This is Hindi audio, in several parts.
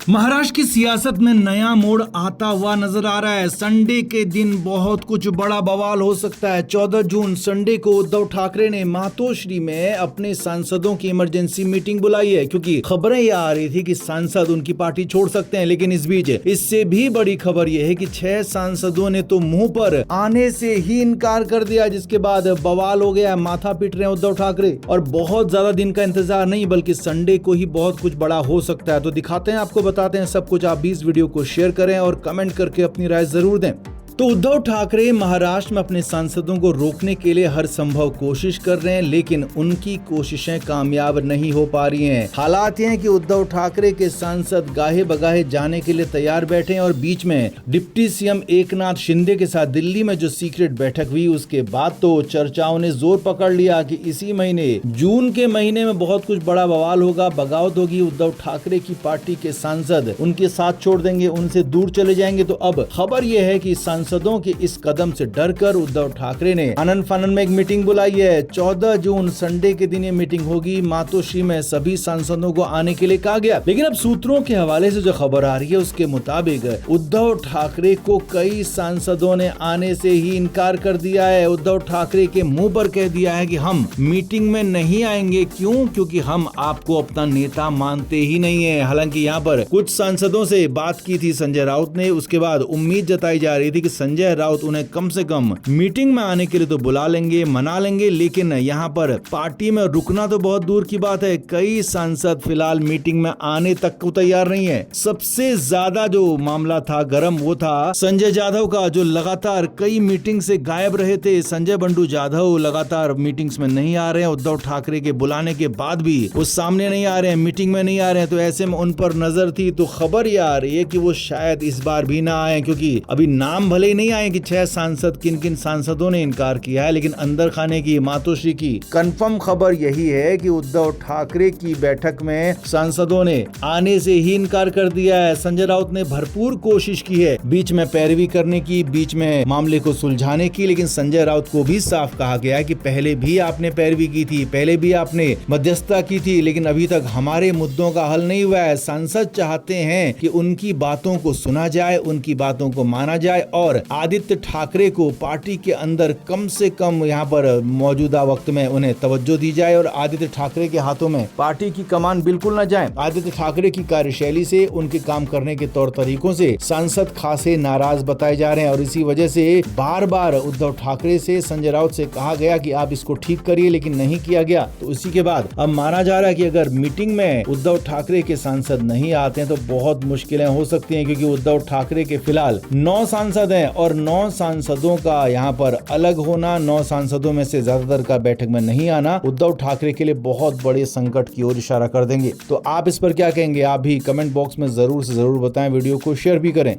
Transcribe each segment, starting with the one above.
महाराष्ट्र की सियासत में नया मोड़ आता हुआ नजर आ रहा है। संडे के दिन बहुत कुछ बड़ा बवाल हो सकता है। 14 जून संडे को उद्धव ठाकरे ने मातोश्री में अपने सांसदों की इमरजेंसी मीटिंग बुलाई है, क्योंकि खबरें ये आ रही थी कि सांसद उनकी पार्टी छोड़ सकते हैं। लेकिन इस बीच इससे भी बड़ी खबर यह है कि 6 सांसदों ने तो मुंह पर आने से ही इनकार कर दिया, जिसके बाद बवाल हो गया। माथा पीट रहे हैं उद्धव ठाकरे और बहुत ज्यादा दिन का इंतजार नहीं, बल्कि संडे को ही बहुत कुछ बड़ा हो सकता है। तो दिखाते हैं, आपको बताते हैं सब कुछ। आप भी इस वीडियो को शेयर करें और कमेंट करके अपनी राय जरूर दें। तो उद्धव ठाकरे महाराष्ट्र में अपने सांसदों को रोकने के लिए हर संभव कोशिश कर रहे हैं, लेकिन उनकी कोशिशें कामयाब नहीं हो पा रही हैं। हालात ये हैं कि उद्धव ठाकरे के सांसद गाहे बगाहे जाने के लिए तैयार बैठे हैं और बीच में डिप्टी सीएम एकनाथ शिंदे के साथ दिल्ली में जो सीक्रेट बैठक हुई, उसके बाद तो चर्चाओं ने जोर पकड़ लिया कि इसी महीने जून के महीने में बहुत कुछ बड़ा बवाल होगा, बगावत होगी। उद्धव ठाकरे की पार्टी के सांसद उनके साथ छोड़ देंगे, उनसे दूर चले जाएंगे। तो अब खबर यह है कि सांसदों के इस कदम से डरकर उद्धव ठाकरे ने आनंद फानन में एक मीटिंग बुलाई है। 14 जून संडे के दिन ये मीटिंग होगी। मातोश्री में सभी सांसदों को आने के लिए कहा गया। लेकिन अब सूत्रों के हवाले से जो खबर आ रही है, उसके मुताबिक उद्धव ठाकरे को कई सांसदों ने आने से ही इनकार कर दिया है। उद्धव ठाकरे के मुंह पर कह दिया है कि हम मीटिंग में नहीं आएंगे। क्यों? क्योंकि हम आपको अपना नेता मानते ही नहीं है। हालांकि यहाँ पर कुछ सांसदों से बात की थी संजय राउत ने, उसके बाद उम्मीद जताई जा रही थी कि संजय राउत उन्हें कम से कम मीटिंग में आने के लिए तो बुला लेंगे, मना लेंगे। लेकिन यहाँ पर पार्टी में रुकना तो बहुत दूर की बात है। कई सांसद फिलहाल मीटिंग में आने तक को तैयार नहीं है। सबसे ज्यादा जो मामला था गर्म, वो था संजय जाधव का, जो लगातार कई मीटिंग से गायब रहे थे। संजय बंडू जाधव लगातार मीटिंग्स में नहीं आ रहे हैं। उद्धव ठाकरे के बुलाने के बाद भी वो सामने नहीं आ रहे हैं, मीटिंग में नहीं आ रहे हैं। तो ऐसे में उन पर नजर थी। तो खबर ये आ रही है कि वो शायद इस बार भी ना आए, क्योंकि अभी नाम भले ही नहीं आए कि 6 सांसद किन किन सांसदों ने इनकार किया है, लेकिन अंदर खाने की मातोश्री की कंफर्म खबर यही है कि उद्धव ठाकरे की बैठक में सांसदों ने आने से ही इनकार कर दिया है। संजय राउत ने भरपूर कोशिश की है बीच में पैरवी करने की, बीच में मामले को सुलझाने की, लेकिन संजय राउत को भी साफ कहा गया है कि पहले भी आपने पैरवी की थी, पहले भी आपने मध्यस्थता की थी, लेकिन अभी तक हमारे मुद्दों का हल नहीं हुआ है। सांसद चाहते हैं कि उनकी बातों को सुना जाए, उनकी बातों को माना जाए और आदित्य ठाकरे को पार्टी के अंदर कम से कम यहाँ पर मौजूदा वक्त में उन्हें तवज्जो दी जाए और आदित्य ठाकरे के हाथों में पार्टी की कमान बिल्कुल न जाए। आदित्य ठाकरे की कार्यशैली से, उनके काम करने के तौर तरीकों से सांसद खासे नाराज बताए जा रहे हैं और इसी वजह से बार बार उद्धव ठाकरे से, संजय राउत से कहा गया कि आप इसको ठीक करिए, लेकिन नहीं किया गया। तो उसी के बाद अब माना जा रहा है कि अगर मीटिंग में उद्धव ठाकरे के सांसद नहीं आते हैं तो बहुत मुश्किलें हो सकती हैं, क्योंकि उद्धव ठाकरे के फिलहाल 9 सांसद हैं और 9 सांसदों का यहाँ पर अलग होना, 9 सांसदों में से ज्यादातर का बैठक में नहीं आना उद्धव ठाकरे के लिए बहुत बड़े संकट की ओर इशारा कर देंगे। तो आप इस पर क्या कहेंगे? आप भी कमेंट बॉक्स में जरूर से जरूर बताएं, वीडियो को शेयर भी करें।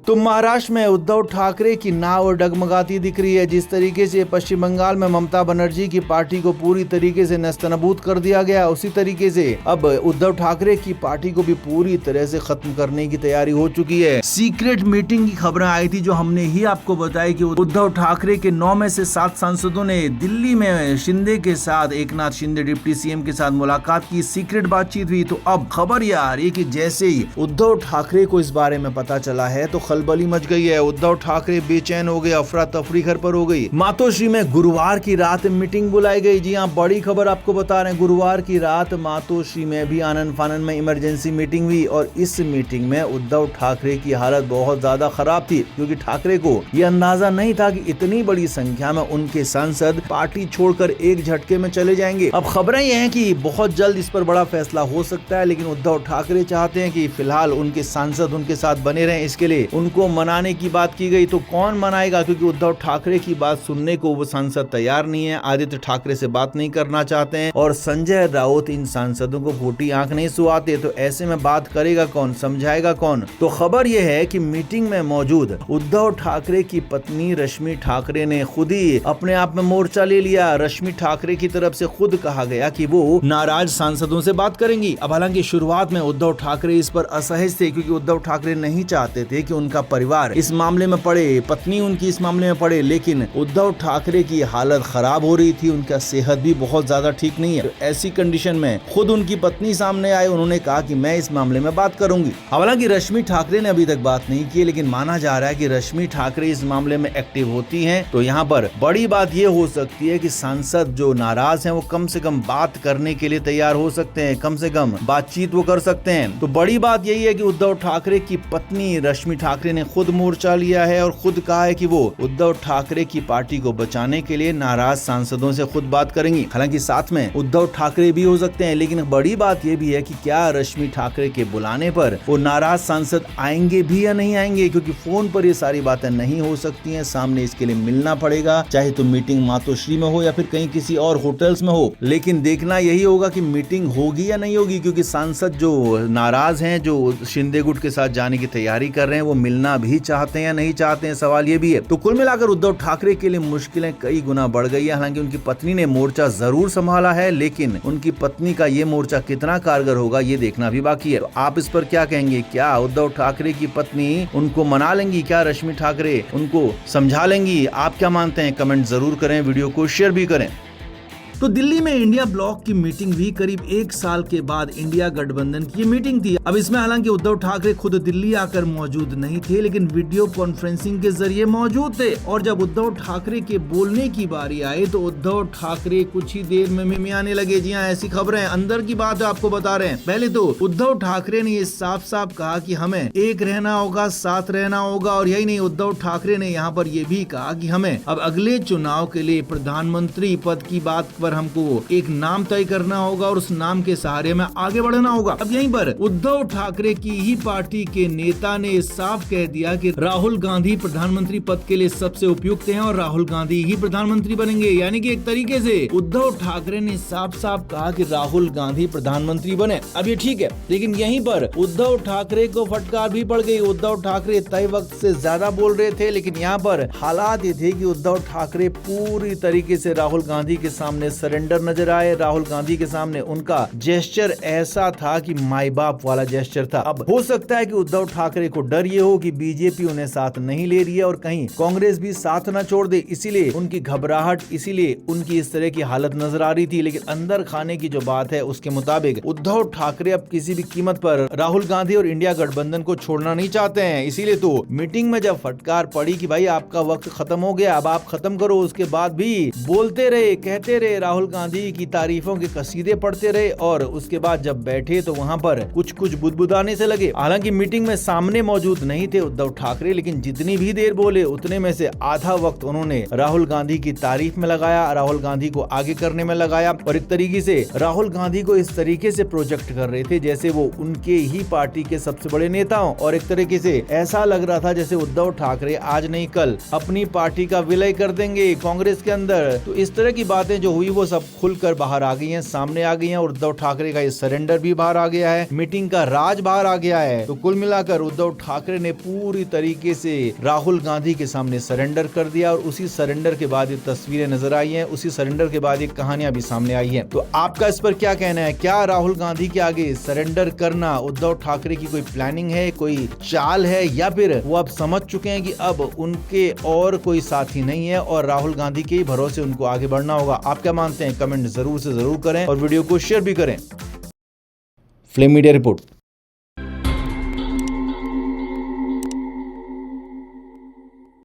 तो महाराष्ट्र में उद्धव ठाकरे की नाव डगमगाती दिख रही है। जिस तरीके से पश्चिम बंगाल में ममता बनर्जी की पार्टी को पूरी तरीके से नेस्तनाबूद कर दिया गया, उसी तरीके से अब उद्धव ठाकरे की पार्टी को भी पूरी तरह से खत्म करने की तैयारी हो चुकी है। सीक्रेट मीटिंग की खबरें आई थी, जो हमने ही आपको बताई कि उद्धव ठाकरे के 9 में से 7 सांसदों ने दिल्ली में शिंदे के साथ, एकनाथ शिंदे डिप्टी सीएम के साथ मुलाकात की, सीक्रेट बातचीत हुई। तो अब खबर यह आ रही है कि जैसे ही उद्धव ठाकरे को इस बारे में पता चला है तो खलबली मच गई है। उद्धव ठाकरे बेचैन हो गए, अफरा तफरी घर पर हो गई। मातोश्री में गुरुवार की रात मीटिंग बुलाई गई। जी हाँ, बड़ी खबर आपको बता रहे हैं। गुरुवार की रात मातोश्री में भी आनंद फानन में इमरजेंसी मीटिंग हुई और इस मीटिंग में उद्धव ठाकरे की हालत बहुत ज्यादा खराब थी, क्योंकि ठाकरे को यह अंदाजा नहीं था कि इतनी बड़ी संख्या में उनके सांसद पार्टी छोड़कर एक झटके में चले जाएंगे। अब खबरें यह हैं कि बहुत जल्द इस पर बड़ा फैसला हो सकता है, लेकिन उद्धव ठाकरे चाहते हैं कि फिलहाल उनके सांसद उनके साथ बने रहें। इसके लिए उनको मनाने की बात की गई। तो कौन मनाएगा? क्योंकि उद्धव ठाकरे की बात सुनने को वो सांसद तैयार नहीं है, आदित्य ठाकरे से बात नहीं करना चाहते हैं और संजय राउत इन सांसदों को फूटी आंख नहीं सुहाते। तो ऐसे में बात करेगा कौन, समझाएगा कौन? तो खबर यह है कि मीटिंग में मौजूद उद्धव ठाकरे की पत्नी रश्मि ठाकरे ने खुद ही अपने आप में मोर्चा ले लिया। रश्मि ठाकरे की तरफ से खुद कहा गया कि वो नाराज सांसदों से बात करेंगी। अब हालांकि शुरुआत में उद्धव ठाकरे इस पर असहज थे, क्योंकि उद्धव ठाकरे नहीं चाहते थे कि उनका उनका परिवार इस मामले में पड़े, पत्नी उनकी इस मामले में पड़े, लेकिन उद्धव ठाकरे की हालत खराब हो रही थी, उनका सेहत भी बहुत ज्यादा ठीक नहीं है। तो ऐसी कंडीशन में खुद उनकी पत्नी सामने आए, उन्होंने कहा कि मैं इस मामले में बात करूंगी। हालांकि रश्मि ठाकरे ने अभी तक बात नहीं की, लेकिन माना जा रहा है कि रश्मि ठाकरे इस मामले में एक्टिव होती हैं तो यहाँ पर बड़ी बात ये हो सकती है कि सांसद जो नाराज हैं वो कम से कम बात करने के लिए तैयार हो सकते हैं, कम से कम बातचीत वो कर सकते हैं। तो बड़ी बात यही है कि उद्धव ठाकरे की पत्नी रश्मि ठाकरे ने खुद मोर्चा लिया है और खुद कहा है कि वो उद्धव ठाकरे की पार्टी को बचाने के लिए नाराज सांसदों से खुद बात करेंगी। हालांकि साथ में उद्धव ठाकरे भी हो सकते हैं, लेकिन बड़ी बात यह भी है कि क्या रश्मि ठाकरे के बुलाने पर वो नाराज सांसद आएंगे भी या नहीं आएंगे, क्योंकि फोन पर ये सारी बातें नहीं हो सकती हैं, सामने इसके लिए मिलना पड़ेगा, चाहे तो मीटिंग मातोश्री में हो या फिर कहीं किसी और होटल्स में हो। लेकिन देखना यही होगा कि मीटिंग होगी या नहीं होगी, क्योंकि सांसद जो नाराज हैं, जो शिंदे गुट के साथ जाने की तैयारी कर रहे हैं, वो मिलना भी चाहते हैं या नहीं चाहते हैं, सवाल ये भी है। तो कुल मिलाकर उद्धव ठाकरे के लिए मुश्किलें कई गुना बढ़ गई है। हालांकि उनकी पत्नी ने मोर्चा जरूर संभाला है, लेकिन उनकी पत्नी का ये मोर्चा कितना कारगर होगा ये देखना भी बाकी है। तो आप इस पर क्या कहेंगे? क्या उद्धव ठाकरे की पत्नी उनको मना लेंगी? क्या रश्मि ठाकरे उनको समझा लेंगी? आप क्या मानते हैं? कमेंट जरूर करें, वीडियो को शेयर भी करें। तो दिल्ली में इंडिया ब्लॉक की मीटिंग भी करीब 1 साल के बाद इंडिया गठबंधन की ये मीटिंग थी। अब इसमें हालांकि उद्धव ठाकरे खुद दिल्ली आकर मौजूद नहीं थे, लेकिन वीडियो कॉन्फ्रेंसिंग के जरिए मौजूद थे। और जब उद्धव ठाकरे के बोलने की बारी आई तो उद्धव ठाकरे कुछ ही देर में मिमियाने लगे। जी हाँ, ऐसी खबरें अंदर की बात है, आपको बता रहे हैं। पहले तो उद्धव ठाकरे ने ये साफ साफ कहा कि हमें एक रहना होगा, साथ रहना होगा। और यही नहीं, उद्धव ठाकरे ने यहाँ पर ये भी कहा कि हमें अब अगले चुनाव के लिए प्रधानमंत्री पद की बात पर हमको एक नाम तय करना होगा और उस नाम के सहारे में आगे बढ़ना होगा। अब यहीं पर उद्धव ठाकरे की ही पार्टी के नेता ने साफ कह दिया कि राहुल गांधी प्रधानमंत्री पद के लिए सबसे उपयुक्त हैं और राहुल गांधी ही प्रधानमंत्री बनेंगे। यानी कि एक तरीके से उद्धव ठाकरे ने साफ साफ कहा कि राहुल गांधी प्रधानमंत्री बने। अब ये ठीक है, लेकिन यहीं पर उद्धव ठाकरे को फटकार भी पड़ गई। उद्धव ठाकरे तय वक्त से ज्यादा बोल रहे थे, लेकिन यहाँ पर हालात ये थे कि उद्धव ठाकरे पूरी तरीके से राहुल गांधी के सामने सरेंडर नजर आए। राहुल गांधी के सामने उनका जेस्चर ऐसा था कि माई बाप वाला जेस्चर था। अब हो सकता है कि उद्धव ठाकरे को डर ये हो कि बीजेपी उन्हें साथ नहीं ले रही है और कहीं कांग्रेस भी साथ न छोड़ दे, इसीलिए उनकी घबराहट, इसीलिए उनकी इस तरह की हालत नजर आ रही थी। लेकिन अंदर खाने की जो बात है उसके मुताबिक उद्धव ठाकरे अब किसी भी कीमत पर राहुल गांधी और इंडिया गठबंधन को छोड़ना नहीं चाहते हैं। इसीलिए तो मीटिंग में जब फटकार पड़ी कि भाई आपका वक्त खत्म हो गया, अब आप खत्म करो, उसके बाद भी बोलते रहे, कहते रहे, राहुल गांधी की तारीफों के कसीदे पढ़ते रहे। और उसके बाद जब बैठे तो वहां पर कुछ कुछ बुदबुदाने से लगे। हालांकि मीटिंग में सामने मौजूद नहीं थे उद्धव ठाकरे, लेकिन जितनी भी देर बोले उतने में से आधा वक्त उन्होंने राहुल गांधी की तारीफ में लगाया, राहुल गांधी को आगे करने में लगाया और एक तरीके से राहुल गांधी को इस तरीके से प्रोजेक्ट कर रहे थे जैसे वो उनके ही पार्टी के सबसे बड़े नेता हों। और एक तरीके से ऐसा लग रहा था जैसे उद्धव ठाकरे आज नहीं कल अपनी पार्टी का विलय कर देंगे कांग्रेस के अंदर। तो इस तरह की बातें जो हुई वो सब खुलकर बाहर आ गई हैं, सामने आ गई हैं और उद्धव ठाकरे का ये सरेंडर भी बाहर आ गया है, मीटिंग का राज बाहर आ गया है। तो कुल मिलाकर उद्धव ठाकरे ने पूरी तरीके से राहुल गांधी के सामने सरेंडर कर दिया और उसी सरेंडर के बाद ये तस्वीरें नजर आई हैं, उसी सरेंडर के बाद ये कहानियां भी सामने आई हैं। तो आपका इस पर क्या कहना है? क्या राहुल गांधी के आगे सरेंडर करना उद्धव ठाकरे की कोई प्लानिंग है, कोई चाल है, या फिर वो अब समझ चुके हैं कि अब उनके और कोई साथी नहीं है और राहुल गांधी के ही भरोसे उनको आगे बढ़ना होगा? आप क्या मानते हैं? कमेंट जरूर से जरूर करें और वीडियो को शेयर भी करें। Flame media report.